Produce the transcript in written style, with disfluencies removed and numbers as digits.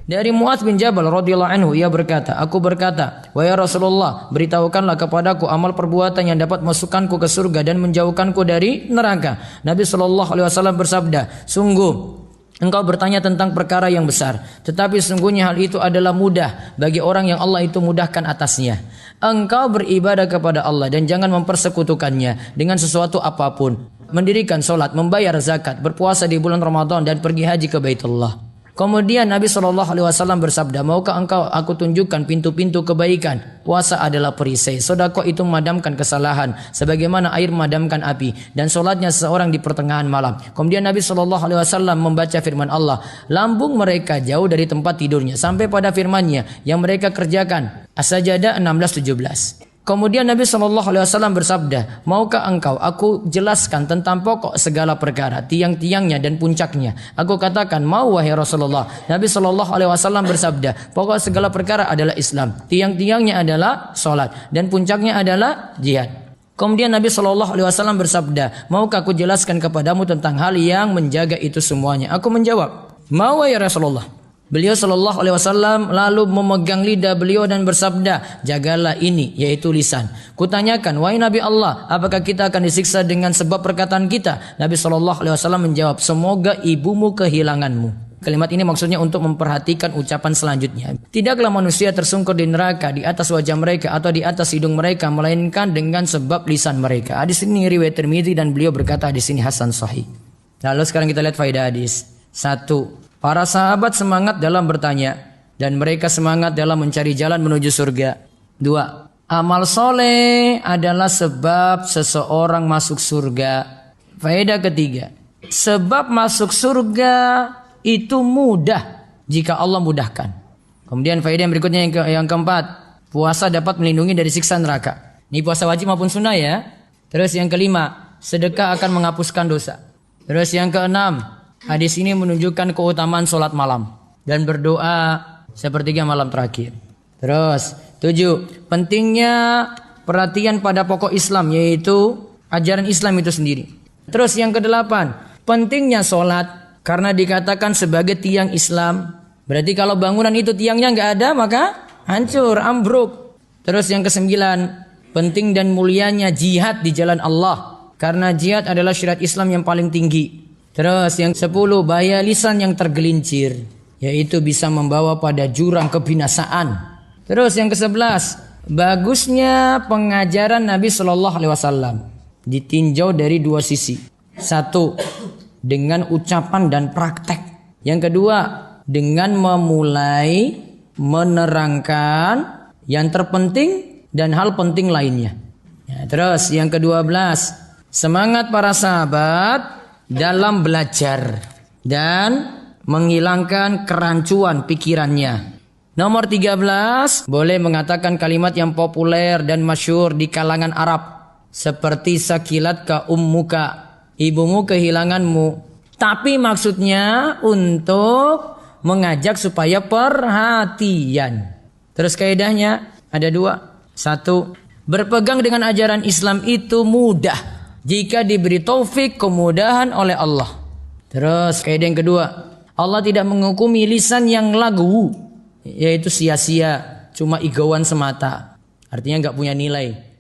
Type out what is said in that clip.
Dari Muadz bin Jabal radhiyallahu anhu, ia berkata, aku berkata, wahai Rasulullah, beritahukanlah kepadaku amal perbuatan yang dapat masukkanku ke surga dan menjauhkanku dari neraka. Nabi sallallahu alaihi wasallam bersabda, sungguh engkau bertanya tentang perkara yang besar, tetapi sungguhnya hal itu adalah mudah bagi orang yang Allah itu mudahkan atasnya. Engkau beribadah kepada Allah dan jangan mempersekutukannya dengan sesuatu apapun. Mendirikan solat, membayar zakat, berpuasa di bulan Ramadan dan pergi haji ke Baitullah. Kemudian Nabi SAW bersabda, maukah engkau aku tunjukkan pintu-pintu kebaikan? Puasa adalah perisai, sedekah itu memadamkan kesalahan, sebagaimana air memadamkan api, dan solatnya seseorang di pertengahan malam. Kemudian Nabi SAW membaca firman Allah, lambung mereka jauh dari tempat tidurnya, sampai pada firman-Nya yang mereka kerjakan. As-Sajdah 16-17. Kemudian Nabi SAW bersabda, maukah engkau aku jelaskan tentang pokok segala perkara, tiang-tiangnya dan puncaknya? Aku katakan, mau wahai Rasulullah. Nabi SAW bersabda, pokok segala perkara adalah Islam, tiang-tiangnya adalah salat, dan puncaknya adalah jihad. Kemudian Nabi SAW bersabda, maukah aku jelaskan kepadamu tentang hal yang menjaga itu semuanya? Aku menjawab, mau wahai Rasulullah. Beliau SAW lalu memegang lidah beliau dan bersabda, jagalah ini, yaitu lisan. Kutanyakan, wahai Nabi Allah, apakah kita akan disiksa dengan sebab perkataan kita? Nabi SAW menjawab, semoga ibumu kehilanganmu. Kalimat ini maksudnya untuk memperhatikan ucapan selanjutnya. Tidaklah manusia tersungkur di neraka di atas wajah mereka atau di atas hidung mereka, melainkan dengan sebab lisan mereka. Hadis ini riwayat Tirmidzi dan beliau berkata hadis ini hasan sahih. Lalu sekarang kita lihat faedah hadis. 1. Para sahabat semangat dalam bertanya dan mereka semangat dalam mencari jalan menuju surga. 2. Amal soleh adalah sebab seseorang masuk surga. Faedah ketiga, sebab masuk surga itu mudah jika Allah mudahkan. Kemudian faedah yang berikutnya yang keempat, puasa dapat melindungi dari siksa neraka. Ini puasa wajib maupun sunnah ya. Terus yang kelima, sedekah akan menghapuskan dosa. Terus yang keenam, hadis ini menunjukkan keutamaan sholat malam dan berdoa sepertiga malam terakhir. Terus 7. Pentingnya perhatian pada pokok Islam, yaitu ajaran Islam itu sendiri. Terus yang ke-8, pentingnya sholat karena dikatakan sebagai tiang Islam. Berarti kalau bangunan itu tiangnya nggak ada maka hancur, ambruk. Terus yang ke-9, penting dan mulianya jihad di jalan Allah karena jihad adalah syariat Islam yang paling tinggi. Terus yang 10, bahaya lisan yang tergelincir, yaitu bisa membawa pada jurang kebinasaan. Terus yang ke-11, bagusnya pengajaran Nabi SAW ditinjau dari dua sisi. 1, dengan ucapan dan praktek. Yang kedua, dengan memulai menerangkan yang terpenting dan hal penting lainnya. Ya, terus yang ke-12, semangat para sahabat dalam belajar dan menghilangkan kerancuan pikirannya. Nomor 13, boleh mengatakan kalimat yang populer dan masyhur di kalangan Arab seperti sakilatka ummuka, ibumu kehilanganmu. Tapi maksudnya untuk mengajak supaya perhatian. Terus kaidahnya ada 2. 1, berpegang dengan ajaran Islam itu mudah jika diberi taufik kemudahan oleh Allah. Terus kaidah yang kedua, Allah tidak menghukumi lisan yang lagu, yaitu sia-sia, cuma igauan semata, artinya nggak punya nilai.